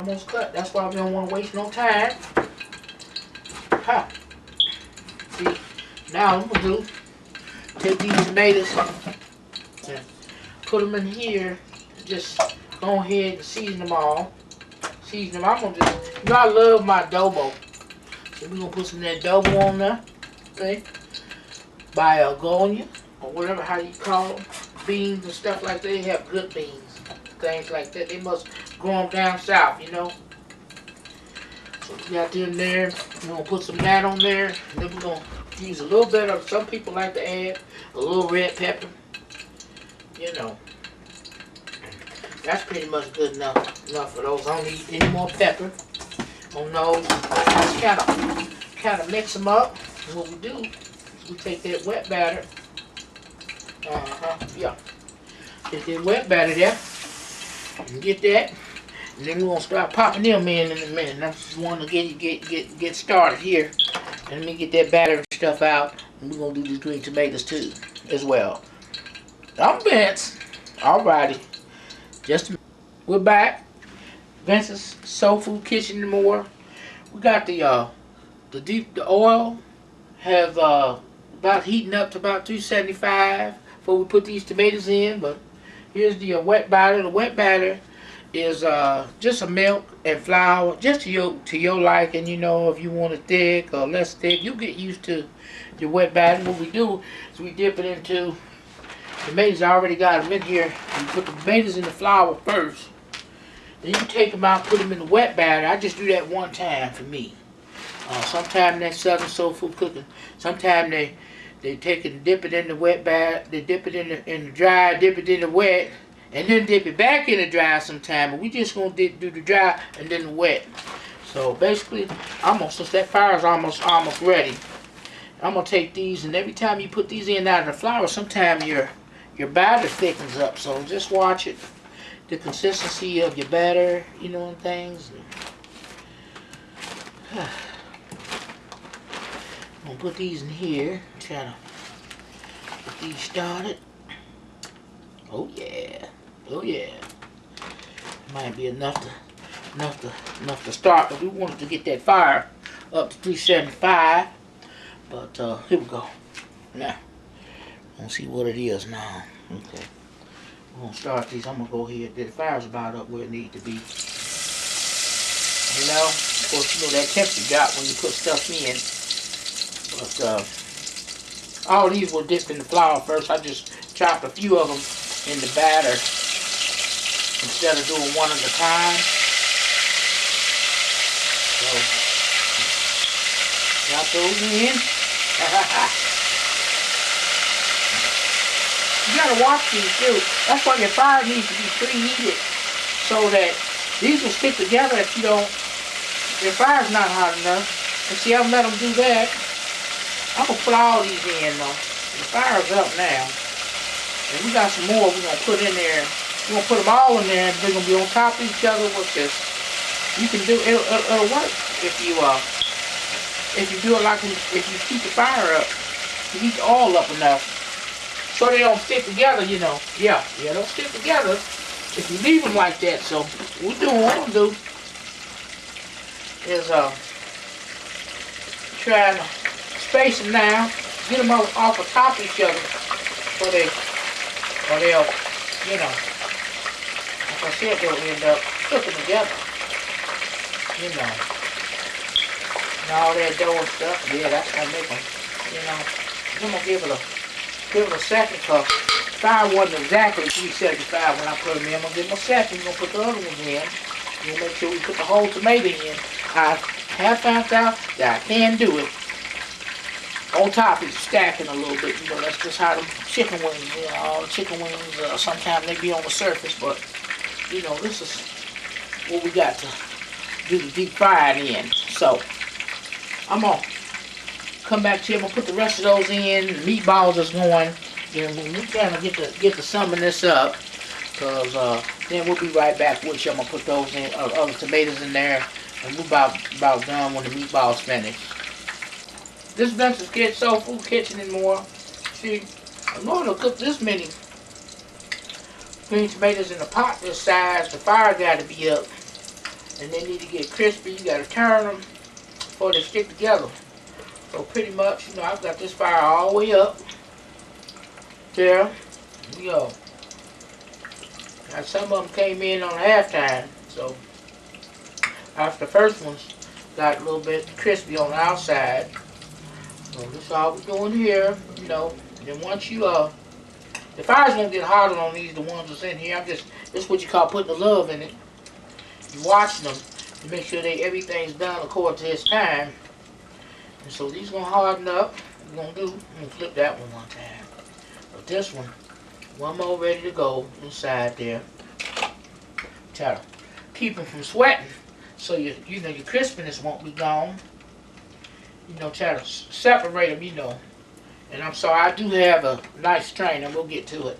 Almost cut. That's why we don't want to waste no time. Ha. See, now I'm gonna do take these tomatoes and put them in here. Just go ahead and season them all. Season them. I'm gonna just, you know, I love my adobo. So we're gonna put some of that adobo on there. Okay. By Gonya or whatever how you call them. Beans and stuff like that. They have good beans. Things like that. They must grow them down south, you know. So we got them there. We're gonna put some of that on there. And then we're gonna use a little bit of, some people like to add a little red pepper. You know. That's pretty much good enough for those. I don't need any more pepper on those. Just kind of mix them up. And what we do is we take that wet batter. Yeah. Get that wet batter there. And get that. And then we're gonna start popping them in a minute. I just want to get started here. And let me get that batter and stuff out. And we're gonna do these green tomatoes too, as well. I'm Vince. Alrighty. We're back. Vince's Soul Food Kitchen and More. We got the oil have about heating up to about 275 before we put these tomatoes in. But here's the wet batter. The wet batter is just a milk and flour, just to your liking. You know, if you want it thick or less thick, you get used to your wet batter. What we do is we dip it into tomatoes. I already got them in here. You put the tomatoes in the flour first. Then you take them out, put them in the wet batter. I just do that one time for me. Sometimes that's Southern Soul Food Cooking. Sometimes they take it and dip it in the wet batter. They dip it in the dry, dip it in the wet, and then dip it back in the dry sometime. But we just gonna do the dry and then the wet. So basically, since that fire is almost ready, I'm gonna take these, and every time you put these in out of the flour, sometimes your batter thickens up. So just watch it. The consistency of your batter, you know, and things. I'm gonna put these in here. Try to get these started. Oh yeah, oh yeah. Might be enough to start, but we wanted to get that fire up to 375. But here we go. Now, let's see what it is now. Okay. We're going to start these. I'm going to go ahead. The fire's about up where it needs to be. You know, of course, you know that temperature drop when you put stuff in. But all these were dipped in the flour first. I just chopped a few of them in the batter instead of doing one at a time. So, drop those in. You gotta watch these too. That's why your fire needs to be preheated so that these will stick together if you don't. Your fire's not hot enough. And see, I've let them do that. I'm gonna put all these in though. The fire's up now. And we got some more we're gonna put in there. We're gonna put them all in there and they're gonna be on top of each other with this. You can do it'll work if you do it like if you keep the fire up. You heat the oil up enough. So they don't stick together, you know. Yeah, don't stick together if you leave them like that. So what I'm gonna do is try to space them now, get them off the top of each other, so they'll, you know, like I said, they'll end up cooking together, you know. And all that dough and stuff, yeah, that's gonna make them, you know. I'm gonna give it a second, because fire wasn't exactly 375 when I put them in. I'm going to give them a second. We're going to put the other ones in. We'll make sure we put the whole tomato in. I have found out that I can do it. On top it's stacking a little bit. You know, that's just how the chicken wings, you know, all the chicken wings, sometimes they be on the surface, but, you know, this is what we got to do the deep fried in. So, I'm going to come back to you. I'm gonna put the rest of those in. The meatballs is going. Then we're trying to get the summing this up, cause then we'll be right back with you. I'm gonna put those in, other tomatoes in there, and we're about done when the meatballs finish. This Vince's Soul Food Kitchen and More. See, in order to cook this many green tomatoes in a pot this size, the fire got to be up and they need to get crispy. You gotta turn them before they stick together. So pretty much, you know, I've got this fire all the way up. There we go. Now some of them came in on halftime, so after the first ones got a little bit crispy on the outside. So this is all we're doing here, you know. And then once you the fire's gonna get hotter on these, the ones that's in here. This is what you call putting the love in it. You're watching them to make sure everything's done according to its time. And so these gonna harden up. We're gonna flip that one time. But this one more ready to go inside there. Try to keep them from sweating, so you know your crispiness won't be gone. You know, try to separate them. You know, and I'm sorry, I do have a nice strainer. We'll get to it,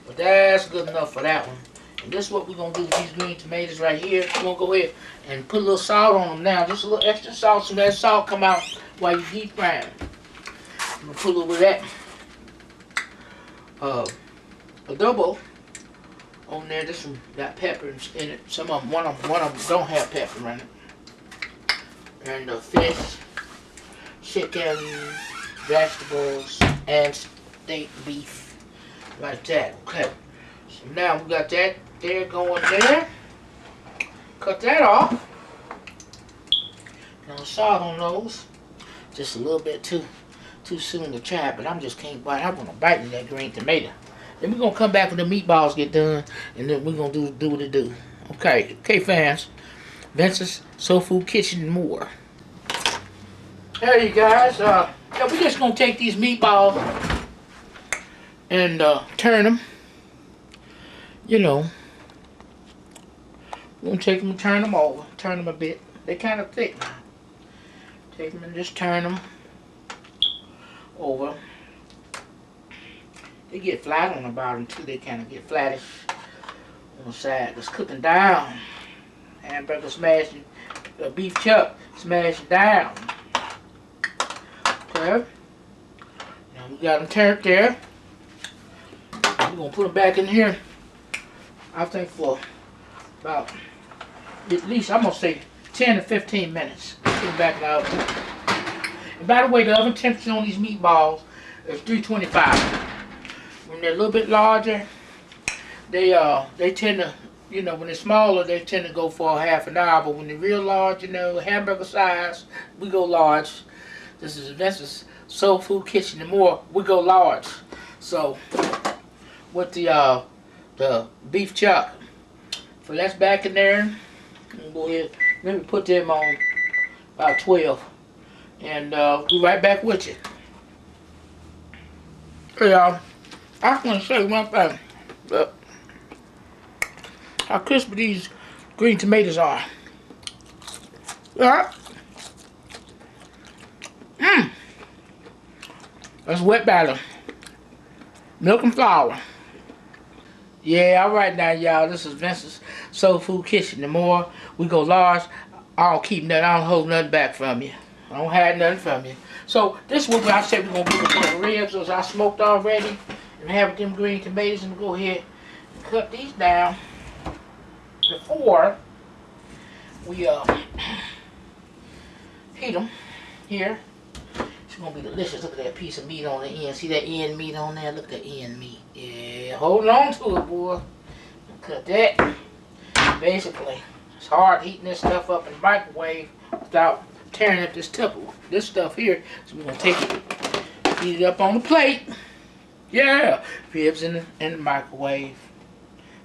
but that's good enough for that one. And this is what we're gonna do with these green tomatoes right here. We're gonna go ahead and put a little salt on them now, just a little extra salt, so that salt come out while you deep frying. I'm gonna put a little bit of that adobo on there. This one got peppers in it. One of them don't have pepper in it. And the fish, chicken, vegetables, and steak beef, like that. Okay. So now we got that there going there. Cut that off. Now salt on those. Just a little bit too soon to try, but I just can't bite. I want to bite in that green tomato. Then we're gonna come back when the meatballs get done, and then we're gonna do what it do. Okay, fans. Vince's Soul Food Kitchen and More. Hey you guys, yeah, we're just gonna take these meatballs and turn them. You know, we're gonna take them and turn them over, turn them a bit. They're kind of thick now. Take them and just turn them over. They get flat on the bottom too. They kind of get flattish on the side. It's cooking down. Hamburger smashing, beef chuck smashing down. Okay. Now we got them turned there. We're gonna put them back in here. I think for about at least, I'm gonna say 10 to 15 minutes. Put them back in the oven. And by the way, the oven temperature on these meatballs is 325. When they're a little bit larger, they tend to, you know, when they're smaller, they tend to go for a half an hour. But when they're real large, you know, hamburger size, we go large. This is Soul Food Kitchen and More. We go large. So with the beef chuck, so that's back in there. Go ahead, let me put them on about 12, and be right back with you. Hey y'all, I just want to say one thing. Look how crispy these green tomatoes are. Yeah. That's wet batter. Milk and flour. Yeah, alright now y'all. This is Vince's Soul Food Kitchen and More. We go large. I don't keep nothing. I don't hold nothing back from you. I don't hide nothing from you. So this is what I said we're gonna do with the ribs, as I smoked already, and have them green tomatoes. And go ahead and cut these down before we heat them here. It's gonna be delicious. Look at that piece of meat on the end. See that end meat on there? Look at that end meat. Yeah, hold on to it, boy. Cut that. Basically, it's hard heating this stuff up in the microwave without tearing up this stuff here. So we're gonna take it, heat it up on the plate. Yeah, ribs in the microwave.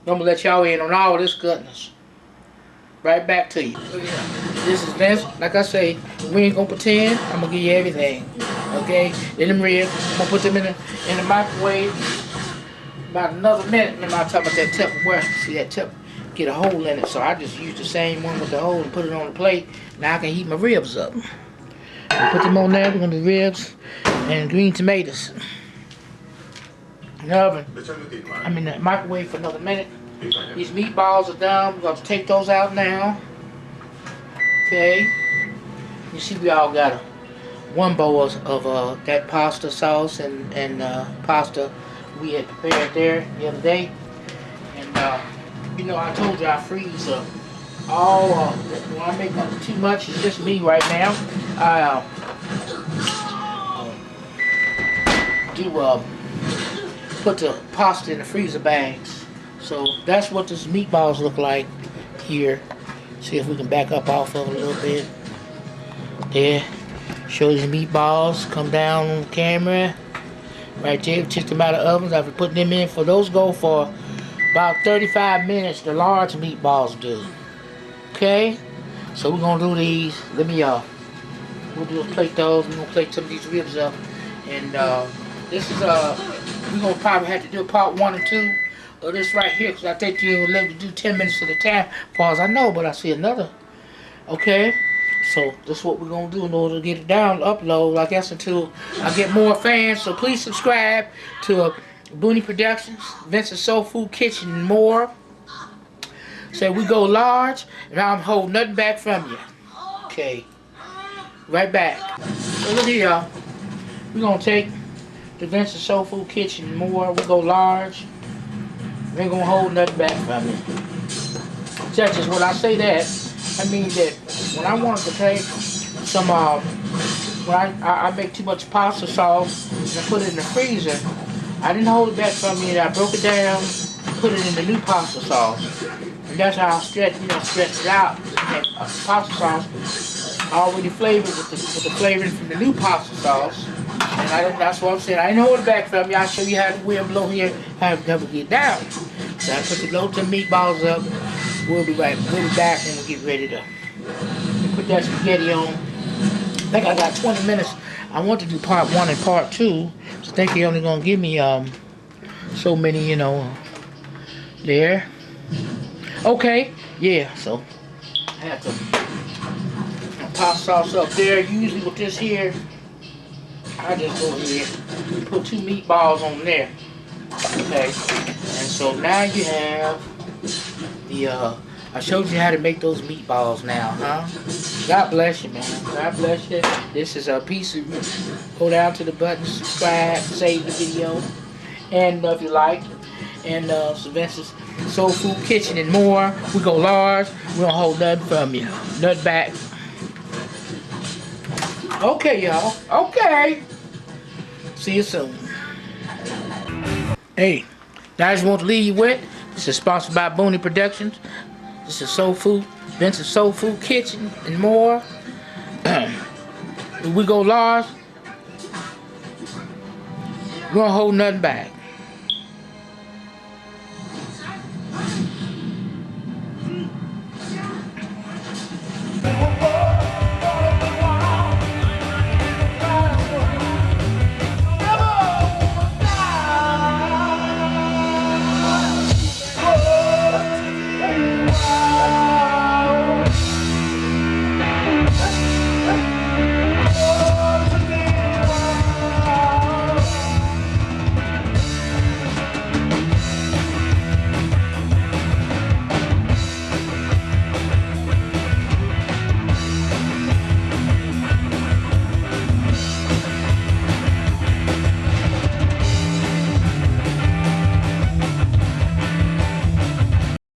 I'm gonna let y'all in on all this goodness. Right back to you. This is Vince. Like I say, we ain't gonna pretend. I'm gonna give you everything. Okay? In them ribs, I'm gonna put them in the microwave about another minute. Remember I talking about that Tupperware? See that Tupperware? Get a hole in it. So I just use the same one with the hole and put it on the plate. Now I can heat my ribs up. I'll put them on there. We're gonna do ribs and green tomatoes. In the oven. I'm in the microwave for another minute. These meatballs are done. We're going to take those out now. Okay. You see we all got one bowl of that pasta sauce and pasta we had prepared there the other day. And you know, I told you I freeze all, when I make too much, it's just me right now. I put the pasta in the freezer bags. So that's what this meatballs look like here. See if we can back up off of it a little bit. There. Show these meatballs. Come down on the camera. Right there. Took them out of ovens after putting them in. For those go for about 35 minutes. The large meatballs do. Okay. So we're gonna do these. Let me we'll do plate those. We're gonna plate some of these ribs up. And this is we're gonna probably have to do part 1 and 2 of this right here, because I think you'll let me do 10 minutes at a time. Pause. I know, but I see another. Okay. So this is what we're gonna do in order to get it down, upload, I guess, until I get more fans. So please subscribe to Booney Productions, Vince's Soul Food Kitchen and more. Say we go large, and I'm holding nothing back from you. Okay. Right back. So look here, y'all. We're gonna take the Vince's Soul Food Kitchen and more. We go large. We ain't gonna hold nothing back from you. Such as when I say that, I mean that when I wanted to take some, when I make too much pasta sauce and I put it in the freezer, I didn't hold it back from you. I broke it down, put it in the new pasta sauce, and that's how I stretched it out. And pasta sauce already flavored with the flavoring from the new pasta sauce, and that's what I'm saying. I didn't hold it back from you. I'll show you how the wind blow here, how to get down. So I put the loads of meatballs up. We'll be back and we'll get ready to put that spaghetti on. I think I got 20 minutes. I want to do part 1 and part 2. So I think they're only gonna give me so many, there. Okay, yeah. So I have to pasta sauce up there. Usually with this here, I just go ahead and put 2 meatballs on there. Okay, and so now you have the I showed you how to make those meatballs now, huh? God bless you, man. God bless you. This is a piece of, go down to the button, subscribe, save the video, and if you like, and Vince's Soul Food Kitchen and more. We go large. We don't hold nothing from you, nothing back. Okay, y'all. Okay. See you soon. Hey, I just want to leave you with. This is sponsored by Booney Productions. This is Soul Food, Vince's Soul Food Kitchen and more. We go large. We don't hold nothing back.